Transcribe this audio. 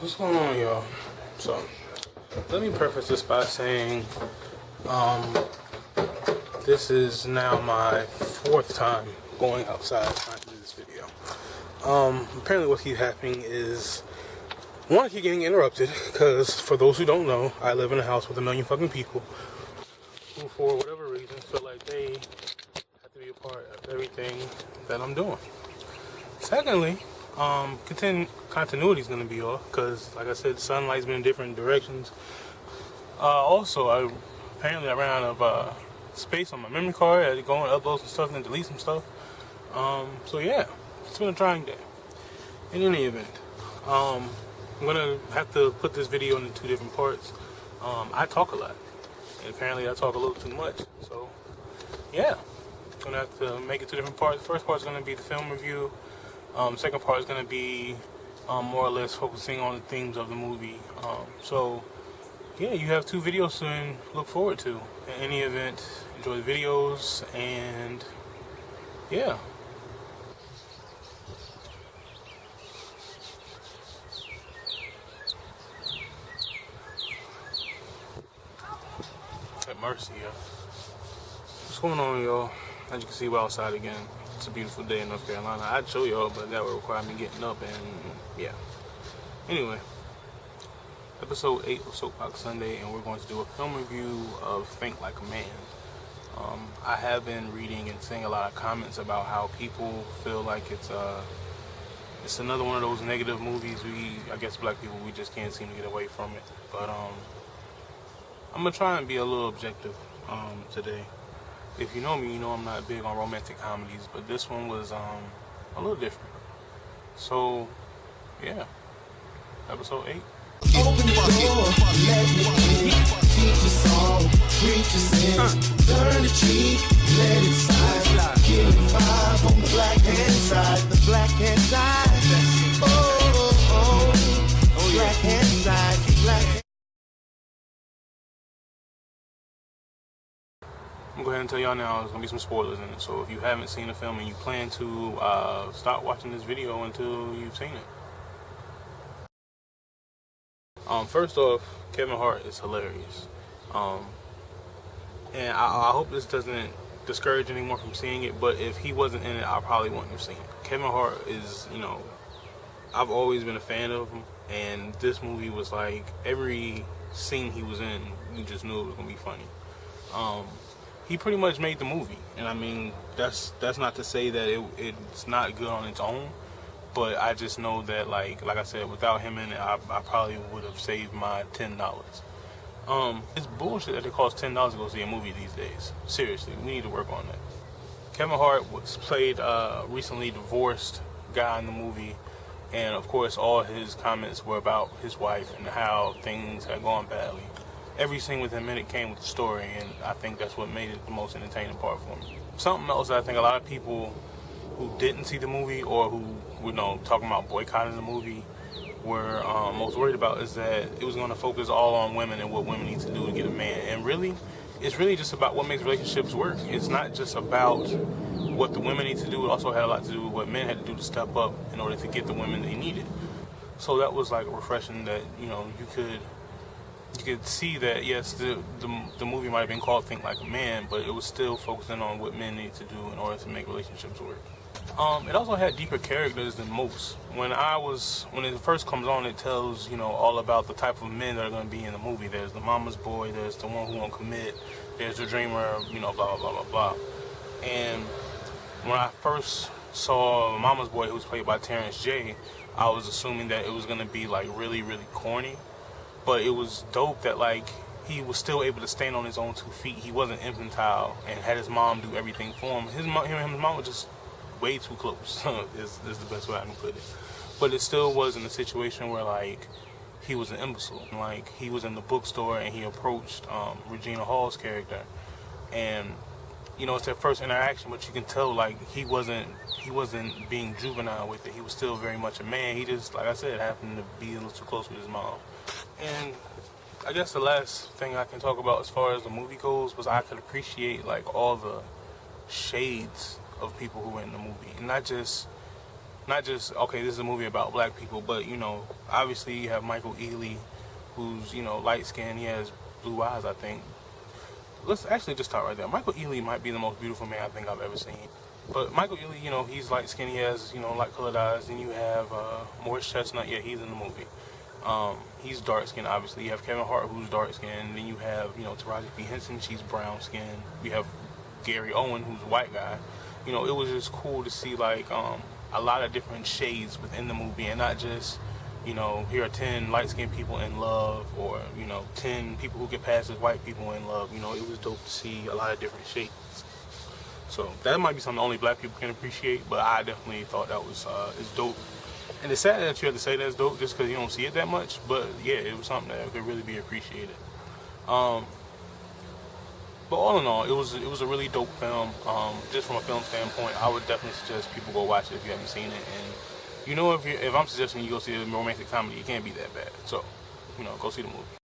What's going on, y'all? So, let me preface this by saying, this is now my fourth time going outside trying to do this video. Apparently what keeps happening is, one, I keep getting interrupted, because for those who don't know, I live in a house with a million fucking people who, for whatever reason, feel like they have to be a part of everything that I'm doing. Secondly, continuity is going to be off because, like I said, sunlight's been in different directions. Also, apparently I ran out of space on my memory card. I had to go and upload some stuff and delete some stuff. So yeah, it's been a trying day. In any event, I'm going to have to put this video into two different parts. I talk a lot, and apparently I talk a little too much. So yeah, I'm going to have to make it two different parts. The first part is going to be the film review. Second part is going to be more or less focusing on the themes of the movie. So, yeah, you have two videos to look forward to. In any event, enjoy the videos, and yeah. At mercy, yeah. What's going on, y'all? As you can see, we're outside again. It's a beautiful day in North Carolina. I'd show y'all, but that would require me getting up and yeah. Anyway, episode 8 of Soapbox Sunday, and we're going to do a film review of Think Like a Man. I have been reading and seeing a lot of comments about how people feel like it's another one of those negative movies. I guess black people, we just can't seem to get away from it. But I'm gonna try and be a little objective today. If you know me, you know I'm not big on romantic comedies, but this one was a little different. So, yeah. Episode 8. Open the door, let me in. Teach a song, preach a sin. Turn the cheek, let it slide. Give me 5 on the black hand side. The black hand side. Oh, black hand side. Black. I'm going to go ahead and tell y'all now there's going to be some spoilers in it. So if you haven't seen the film and you plan to stop watching this video until you've seen it. First off, Kevin Hart is hilarious. And I hope this doesn't discourage anyone from seeing it, but if he wasn't in it, I probably wouldn't have seen it. Kevin Hart is, I've always been a fan of him, and this movie was like, every scene he was in, you just knew it was going to be funny. He pretty much made the movie, and I mean, that's not to say that it's not good on its own, but I just know that, like I said, without him in it, I probably would have saved my $10. It's bullshit that it costs $10 to go see a movie these days. Seriously, we need to work on that. Kevin Hart played a recently divorced guy in the movie, and of course all his comments were about his wife and how things had gone badly. Every scene with him in it came with a story, and I think that's what made it the most entertaining part for me. Something else that I think a lot of people who didn't see the movie or who were talking about boycotting the movie were most worried about is that it was going to focus all on women and what women need to do to get a man. And really, it's really just about what makes relationships work. It's not just about what the women need to do. It also had a lot to do with what men had to do to step up in order to get the women they needed. So that was like refreshing that, you could see that, yes, the movie might have been called Think Like a Man, but it was still focusing on what men need to do in order to make relationships work. It also had deeper characters than most. When it first comes on, it tells, all about the type of men that are going to be in the movie. There's the mama's boy, there's the one who won't commit, there's the dreamer, blah, blah, blah, blah, blah. And when I first saw Mama's Boy, who was played by Terrence J, I was assuming that it was going to be, like, really, really corny. But it was dope that, like, he was still able to stand on his own 2 feet. He wasn't infantile and had his mom do everything for him. Him and his mom were just way too close, is the best way I can put it. But it still wasn't a situation where, like, he was an imbecile. Like, he was in the bookstore and he approached Regina Hall's character. And, it's their first interaction, but you can tell, like, he wasn't being juvenile with it. He was still very much a man. He just, like I said, happened to be a little too close with his mom. And I guess the last thing I can talk about as far as the movie goes was I could appreciate, like, all the shades of people who were in the movie. And not just not just, okay, this is a movie about black people, but, you know, obviously you have Michael Ealy, who's, you know, light skinned, he has blue eyes, I think. Let's actually just start right there. Michael Ealy might be the most beautiful man I think I've ever seen. But Michael Ealy, you know, he's light skinned, he has, you know, light colored eyes. Then you have Morris Chestnut, yeah, he's in the movie. He's dark skinned, obviously. You have Kevin Hart, who's dark skinned. Then you have, you know, Taraji P. Henson, she's brown skinned. You have Gary Owen, who's a white guy. You know, it was just cool to see, like, a lot of different shades within the movie, and not just, you know, here are 10 light-skinned people in love, or, you know, 10 people who get past as white people in love. You know, it was dope to see a lot of different shades. So that might be something only black people can appreciate, but I definitely thought that was is dope. And it's sad that you have to say that's dope just because you don't see it that much, but yeah, it was something that could really be appreciated. But all in all, it was a really dope film. Just from a film standpoint, I would definitely suggest people go watch it if you haven't seen it. And you know, if I'm suggesting you go see a romantic comedy, it can't be that bad. So, you know, go see the movie.